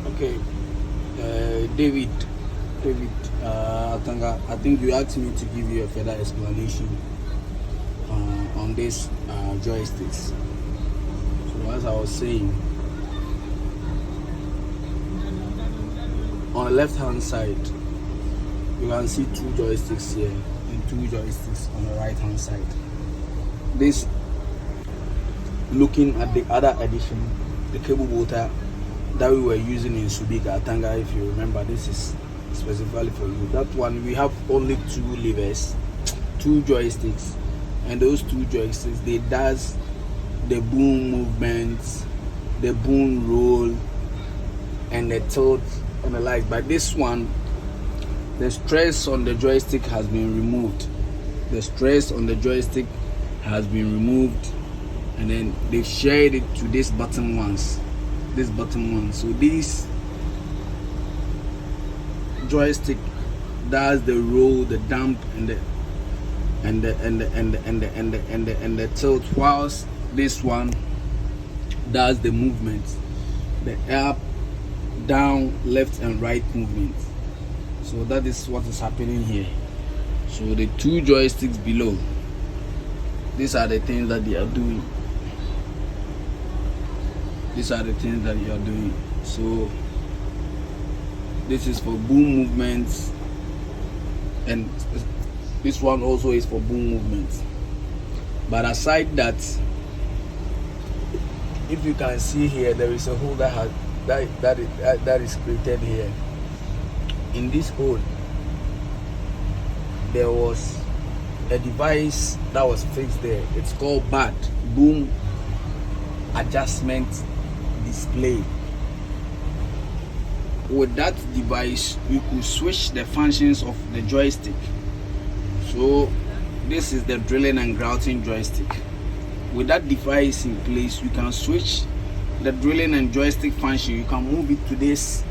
Okay, David, Atanga, I think you asked me to give you a further explanation on this joysticks. So as I was saying, on the left hand side, you can see two joysticks here and two joysticks on the right hand side. This, looking at the other edition, the cable motor that we were using in Subika Atanga, if you remember, this is specifically for you. That one we have only two levers, two joysticks, and those two joysticks, they does the boom movements, the boom roll, and the tilt and the like. But this one, the stress on the joystick has been removed. The stress on the joystick has been removed, and then they've shared it to these bottom ones. This bottom one. So this joystick does the roll, the dump, and the tilt, whilst this one does the movement, the up, down, left, and right movement. So that is what is happening here. So the two joysticks below, these are the things that they are doing. These are the things that you are doing. So this is for boom movements, and this one also is for boom movements. But aside that, if you can see here, there is a hole that is created here. In this hole, there was a device that was fixed there. It's called BAD, Boom Adjustment Display. With that device, you could switch the functions of the joystick. So this is the drilling and grouting joystick. With that device in place, you can switch the drilling and joystick function. You can move it to this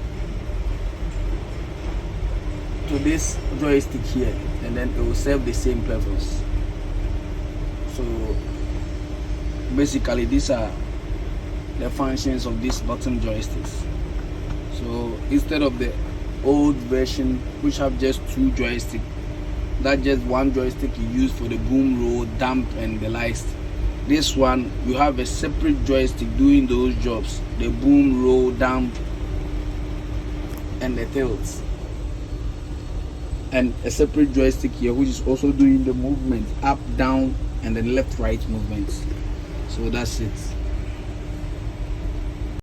joystick here, and then it will serve the same purpose. So basically, these are the functions of these bottom joysticks. So instead of the old version, which have just two joysticks, that just one joystick you use for the boom, roll, dump, and the likes. This one, you have a separate joystick doing those jobs: the boom, roll, dump, and the tilts, and a separate joystick here which is also doing the movement up, down, and the left, right movements. So that's it.